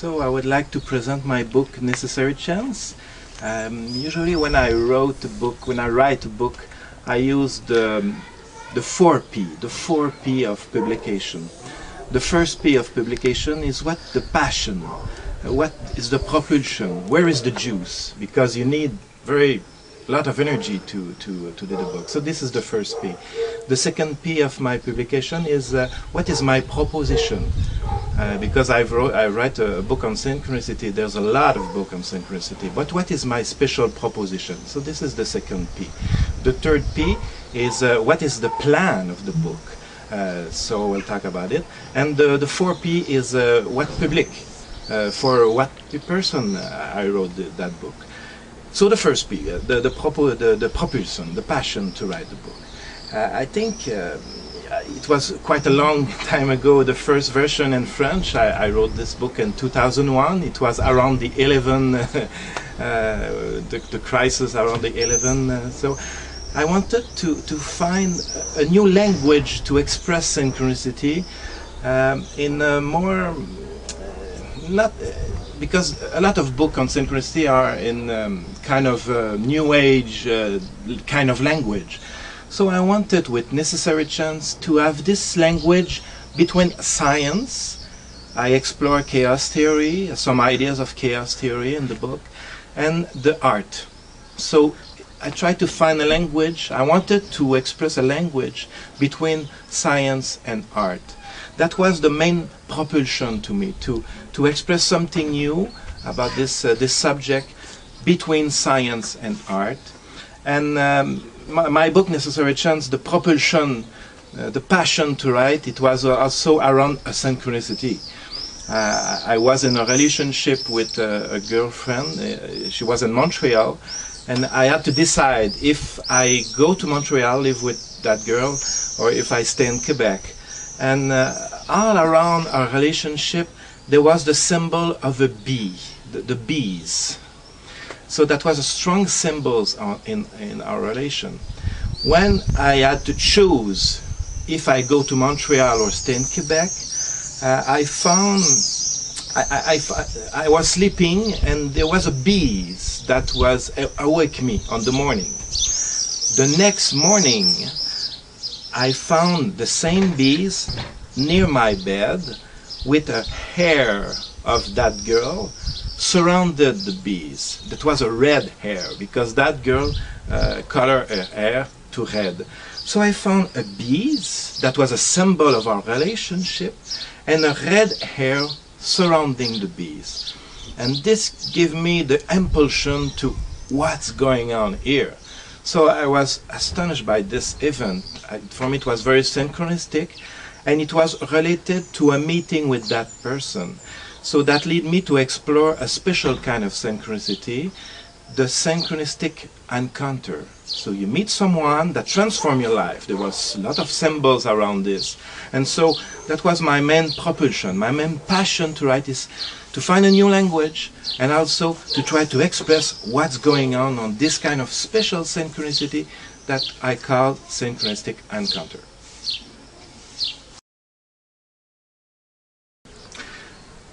So I would like to present my book, Necessary Chance. Usually when I write a book, I use the 4P, the 4P of publication. The first P of publication is what the passion, what is the propulsion, where is the juice, because you need very lot of energy to do the book. So this is the first P. The second P of my publication is what is my proposition, because I write a book on synchronicity. There's a lot of books on synchronicity, but what is my special proposition? So this is the second P. The third P is what is the plan of the book. So we'll talk about it. And the 4P is what public, for what person I wrote that book. So the first P, the propulsion, the passion to write the book. I think it was quite a long time ago, the first version in French. I wrote this book in 2001. It was around the 11, the crisis around the 11. So I wanted to find a new language to express synchronicity in a more, because a lot of books on synchronicity are in kind of new age kind of language. So I wanted with Necessary Chance to have this language between science. I explore chaos theory, some ideas of chaos theory in the book, and the art. So I tried to find a language. I wanted to express a language between science and art. That was the main propulsion to me, to express something new about this subject between science and art. And my book, Necessary Chance, the propulsion, the passion to write, it was also around a synchronicity. I was in a relationship with a girlfriend. She was in Montreal, and I had to decide if I go to Montreal, live with that girl, or if I stay in Quebec. And all around our relationship, there was the symbol of a bee, the bees. So that was a strong symbol in our relation. When I had to choose if I go to Montreal or stay in Quebec, I found I was sleeping and there was a bee that was awake me on the morning. The next morning, I found the same bees near my bed with a hair of that girl surrounded the bees. That was a red hair because that girl colored her hair to red. So I found a bees that was a symbol of our relationship and a red hair surrounding the bees. And this gave me the impulsion to what's going on here. So I was astonished by this event. For me it was very synchronistic, and it was related to a meeting with that person. So that led me to explore a special kind of synchronicity, the synchronistic encounter. So you meet someone that transforms your life. There was a lot of symbols around this. And so that was my main propulsion, my main passion to write is to find a new language and also to try to express what's going on this kind of special synchronicity that I call synchronistic encounter.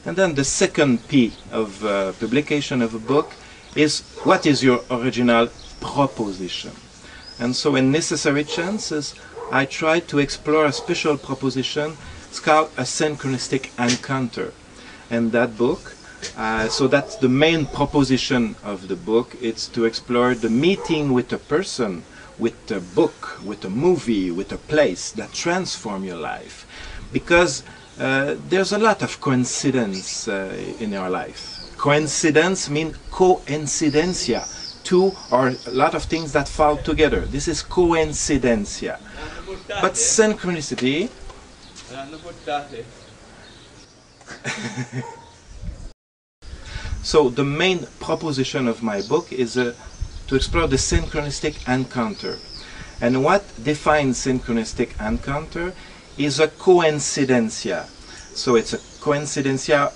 And then the second P of publication of a book is what is your original proposition. And so in Necessary Chances, I tried to explore a special proposition. It's called a synchronistic encounter. And that book, so that's the main proposition of the book. It's to explore the meeting with a person, with a book, with a movie, with a place that transform your life. Because there's a lot of coincidence in our life. Coincidence means coincidencia, two or a lot of things that fall together. This is coincidencia. But synchronicity so the main proposition of my book is to explore the synchronistic encounter. And what defines synchronistic encounter is a coincidencia. So it's a coincidencia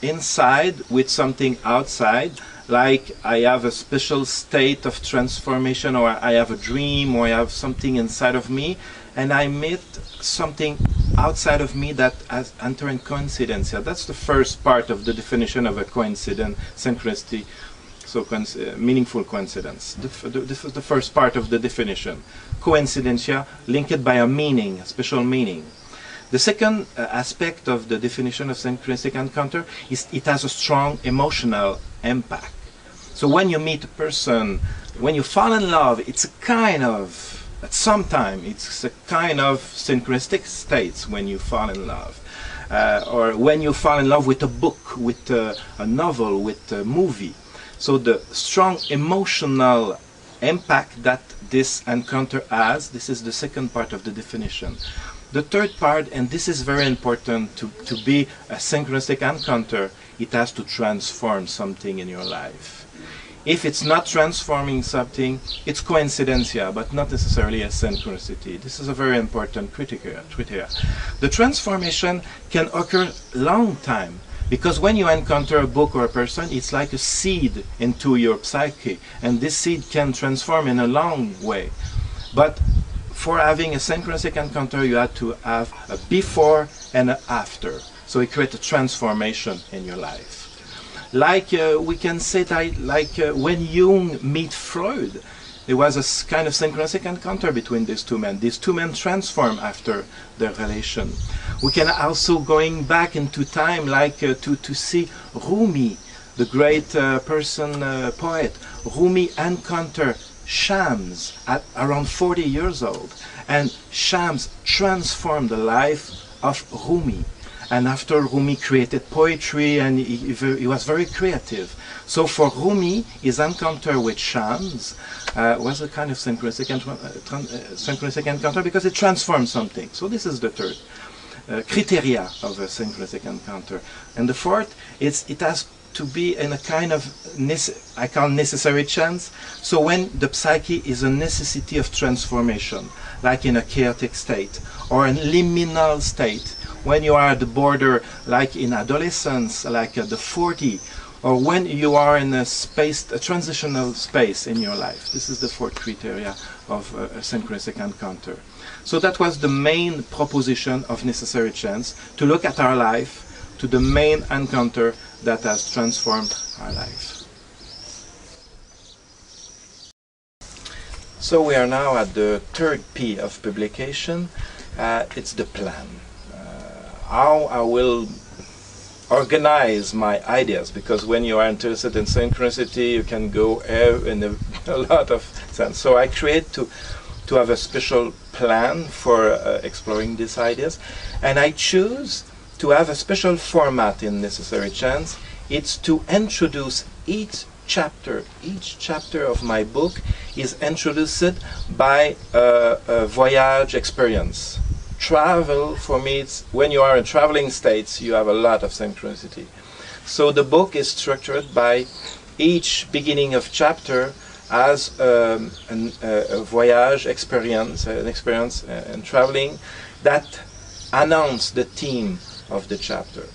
inside with something outside, like I have a special state of transformation, or I have a dream, or I have something inside of me, and I meet something outside of me that has entering coincidencia. That's the first part of the definition of a coincidence, synchronicity, so meaningful coincidence. The first part of the definition. Coincidencia, linked by a meaning, a special meaning. The second aspect of the definition of synchronistic encounter is it has a strong emotional impact. So when you meet a person, when you fall in love, it's a kind of, at some time, it's a kind of synchronistic states when you fall in love. Or when you fall in love with a book, with a novel, with a movie. So the strong emotional impact that this encounter has, this is the second part of the definition. The third part, and this is very important to be a synchronistic encounter, it has to transform something in your life. If it's not transforming something, it's coincidencia, but not necessarily a synchronicity. This is a very important criteria. The transformation can occur long time, because when you encounter a book or a person, it's like a seed into your psyche, and this seed can transform in a long way. But for having a synchronistic encounter, you have to have a before and an after. So it creates a transformation in your life. Like we can say that, like when Jung met Freud, there was a kind of synchronistic encounter between these two men. These two men transform after their relation. We can also going back into time, like to see Rumi, the great poet. Rumi encounter Shams at around 40 years old, and Shams transformed the life of Rumi. And after Rumi created poetry, and he was very creative. So for Rumi, his encounter with Shams was a kind of synchronistic encounter because it transformed something. So this is the third criteria of a synchronistic encounter. And the fourth, it has to be in a kind of, I call necessary chance. So when the psyche is a necessity of transformation, like in a chaotic state, or a liminal state, when you are at the border, like in adolescence, like at the 40, or when you are in a space, a transitional space in your life. This is the fourth criteria of a synchronistic encounter. So that was the main proposition of necessary chance, to look at our life, to the main encounter that has transformed our life. So we are now at the third P of publication. It's the plan. How I will organize my ideas, because when you are interested in synchronicity, you can go in a lot of sense. So I create to have a special plan for exploring these ideas, and I choose to have a special format in Necessary Chance. It's to introduce each chapter of my book is introduced by a voyage experience. Travel, for me, it's when you are in traveling states, you have a lot of synchronicity. So the book is structured by each beginning of chapter as a voyage experience, an experience in traveling that announce the theme of the chapter.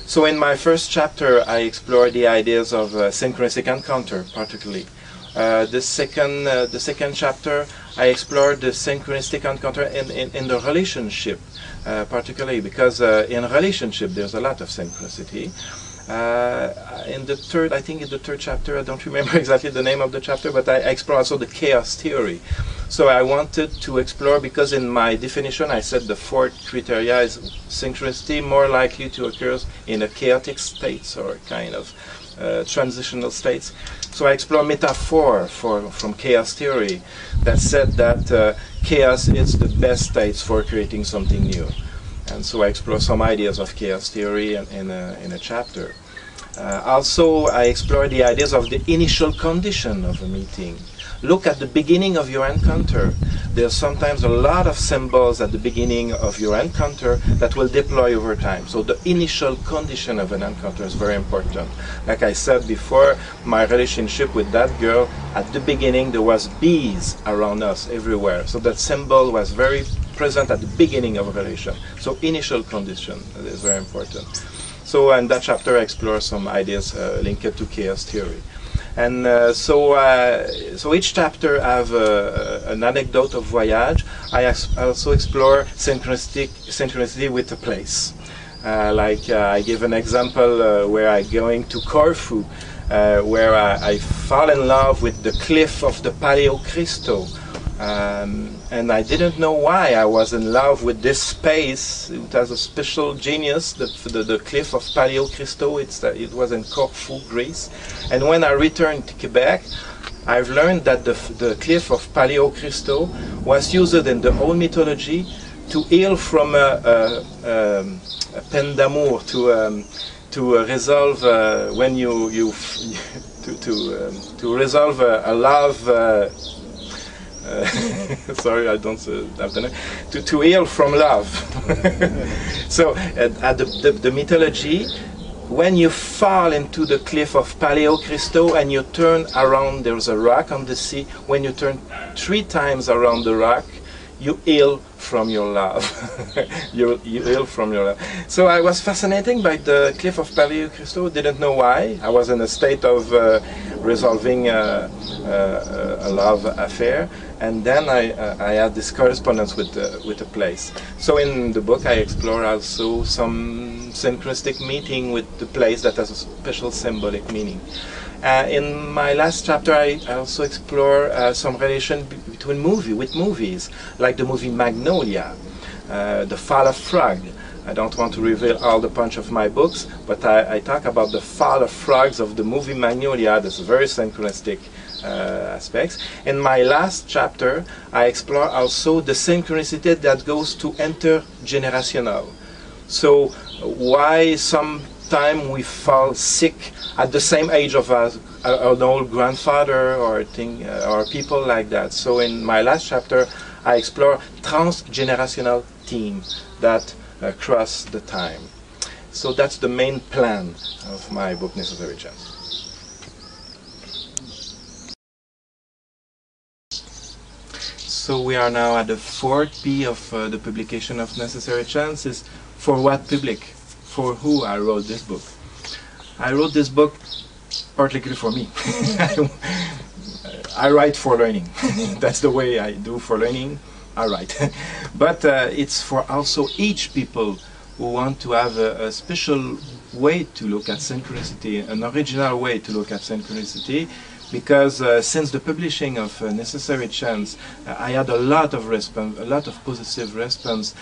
So in my first chapter, I explore the ideas of synchronistic encounter, particularly. The second chapter, I explored the synchronistic encounter in the relationship, particularly because in a relationship there's a lot of synchronicity. In the third, I think in the third chapter, I don't remember exactly the name of the chapter, but I explore also the chaos theory. So I wanted to explore, because in my definition I said the fourth criteria is synchronicity more likely to occur in a chaotic states or kind of transitional states. So I explore metaphor from chaos theory that said that chaos is the best states for creating something new. And so I explore some ideas of chaos theory in a chapter. Also, I explore the ideas of the initial condition of a meeting. Look at the beginning of your encounter. There's sometimes a lot of symbols at the beginning of your encounter that will deploy over time. So the initial condition of an encounter is very important. Like I said before, my relationship with that girl, at the beginning there was bees around us everywhere. So that symbol was very present at the beginning of a relation. So initial condition is very important. So in that chapter I explore some ideas linked to chaos theory. And so each chapter have an anecdote of voyage. I also explore synchronicity with a place. I give an example where I'm going to Corfu, where I fall in love with the cliff of the Paleo Cristo. And I didn't know why I was in love with this space. It has a special genius, the cliff of Paleo Cristo. It was in Corfu, Greece. And when I returned to Quebec, I've learned that the cliff of Paleo Cristo was used in the old mythology to heal from a peine d'amour, to resolve when to resolve a love. Sorry, I don't have the name. To heal from love. So, at the mythology, when you fall into the cliff of Paleo Cristo and you turn around, there's a rock on the sea. When you turn 3 times around the rock, you heal from your love. you heal from your love. So I was fascinated by the cliff of Pari Center. Didn't know why. I was in a state of resolving a love affair, and then I had this correspondence with the place. So in the book I explore also some synchronistic meeting with the place that has a special symbolic meaning. In my last chapter, I also explore some relation between movies, like the movie Magnolia, The Fall of Frog. I don't want to reveal all the punch of my books, but I talk about the fall of frogs of the movie Magnolia. That's very synchronistic aspects. In my last chapter, I explore also the synchronicity that goes to intergenerational. So why sometimes we fall sick at the same age of an old grandfather or people like that. So in my last chapter, I explore transgenerational themes that cross the time. So that's the main plan of my book, Necessary Chance. So we are now at the 4th P of the publication of Necessary Chance. Is for what public? For who I wrote this book? I wrote this book particularly for me. I write for learning. That's the way I do for learning. I write. But it's for also each people who want to have a special way to look at synchronicity, an original way to look at synchronicity, because since the publishing of Necessary Chance, I had a lot of response, a lot of positive response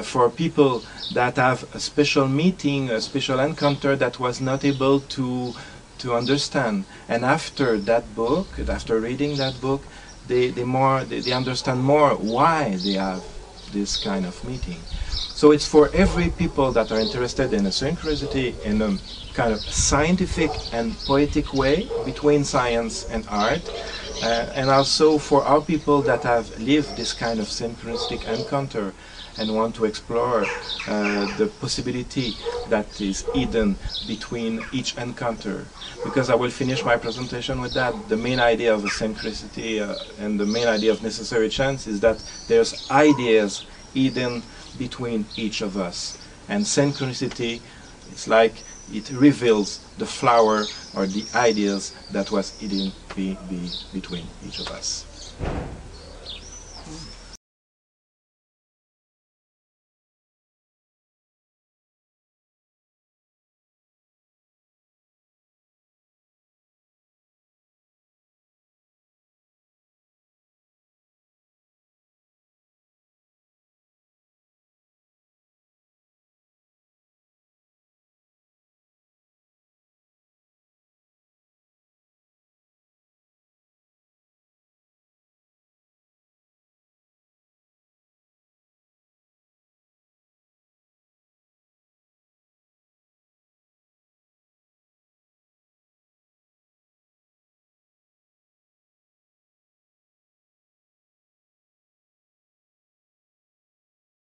for people that have a special meeting, a special encounter that was not able to understand. And after that book, after reading that book, they understand more why they have this kind of meeting. So it's for every people that are interested in a synchronicity in a kind of scientific and poetic way between science and art, and also for our people that have lived this kind of synchronistic encounter and want to explore the possibility that is hidden between each encounter. Because I will finish my presentation with that. The main idea of a synchronicity and the main idea of Necessary Chance is that there's ideas hidden between each of us. And synchronicity, it's like it reveals the flower or the ideas that was hidden between each of us.